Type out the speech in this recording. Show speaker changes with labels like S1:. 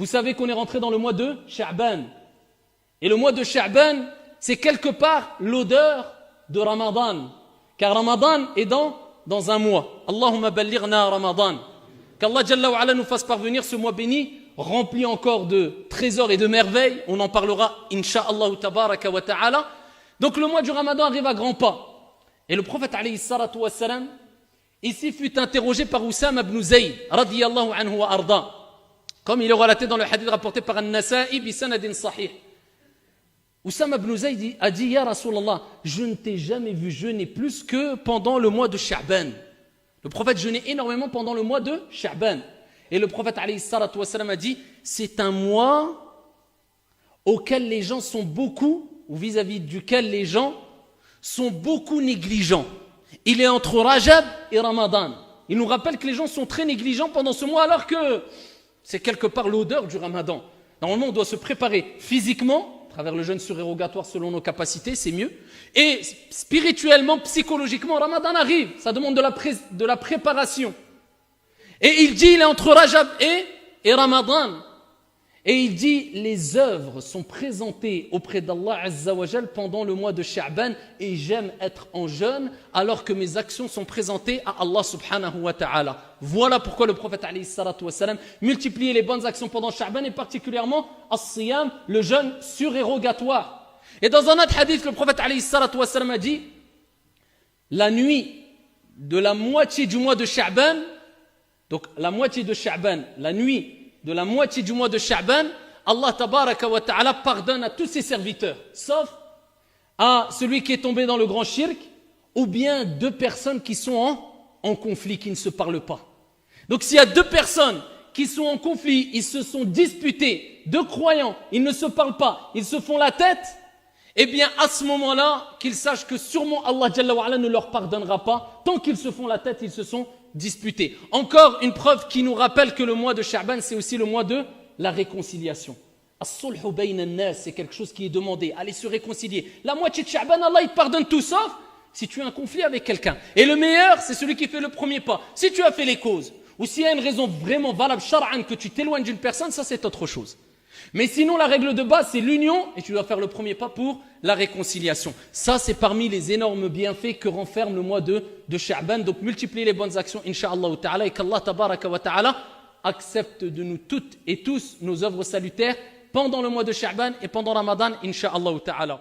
S1: Vous savez qu'on est rentré dans le mois de Sha'ban. Et le mois de Sha'ban, c'est quelque part l'odeur de Ramadan. Car Ramadan est dans un mois. Allahumma ballighna Ramadan. Qu'Allah Jalla wa Ala nous fasse parvenir ce mois béni, rempli encore de trésors et de merveilles. On en parlera, insha'Allah tabaraka wa ta'ala. Donc le mois du Ramadan arrive à grands pas. Et le prophète alayhi salatu wa salam, ici fut interrogé par Oussama ibn Zayd, radiyallahu anhu wa arda. Comme il est relaté dans le hadith rapporté par An-Nasa'i bi sanadin sahih. Oussama ibn Zayd a dit, Ya Rasulallah, je ne t'ai jamais vu jeûner plus que pendant le mois de Sha'ban. Le prophète jeûnait énormément pendant le mois de Sha'ban. Et le prophète alayhi salatu wa salam a dit, c'est un mois auquel les gens sont beaucoup, ou vis-à-vis duquel les gens sont beaucoup négligents. Il est entre Rajab et Ramadan. Il nous rappelle que les gens sont très négligents pendant ce mois, alors que c'est quelque part l'odeur du Ramadan. Normalement, on doit se préparer physiquement, à travers le jeûne surérogatoire selon nos capacités, c'est mieux. Et spirituellement, psychologiquement, Ramadan arrive. Ça demande de la préparation. Et il dit, il est entre Rajab et Ramadan. Et il dit, les œuvres sont présentées auprès d'Allah Azza wa Jal pendant le mois de Sha'ban et j'aime être en jeûne alors que mes actions sont présentées à Allah subhanahu wa ta'ala. Voilà pourquoi le prophète alayhi salatu wa salam multipliait les bonnes actions pendant Sha'ban et particulièrement as-siyam, le jeûne surérogatoire. Et dans un autre hadith, le prophète alayhi salatu wa salam a dit, la nuit de la moitié du mois de Sha'ban, donc la moitié de Sha'ban, la nuit de la moitié du mois de Sha'ban, Allah tabaraka wa ta'ala pardonne à tous ses serviteurs, sauf à celui qui est tombé dans le grand shirk, ou bien deux personnes qui sont en conflit, qui ne se parlent pas. Donc s'il y a deux personnes qui sont en conflit, ils se sont disputés, deux croyants, ils ne se parlent pas, ils se font la tête, eh bien à ce moment-là, qu'ils sachent que sûrement Allah Jalla wa Ala ne leur pardonnera pas, tant qu'ils se font la tête, ils se sont disputés. Encore une preuve qui nous rappelle que le mois de Sha'ban, c'est aussi le mois de la réconciliation. As-sulhu bayna an-nas, c'est quelque chose qui est demandé. Allez se réconcilier. La moitié de Sha'ban, Allah il te pardonne tout sauf si tu as un conflit avec quelqu'un. Et le meilleur, c'est celui qui fait le premier pas. Si tu as fait les causes, ou s'il y a une raison vraiment valable, shar'an, que tu t'éloignes d'une personne, ça c'est autre chose. Mais sinon, la règle de base, c'est l'union, et tu dois faire le premier pas pour la réconciliation. Ça, c'est parmi les énormes bienfaits que renferme le mois de Sha'ban. Donc, multipliez les bonnes actions, insha'Allah ta'ala, et qu'Allah tabaraka wa ta'ala accepte de nous toutes et tous nos œuvres salutaires pendant le mois de Sha'ban et pendant Ramadan, insha'Allah ta'ala.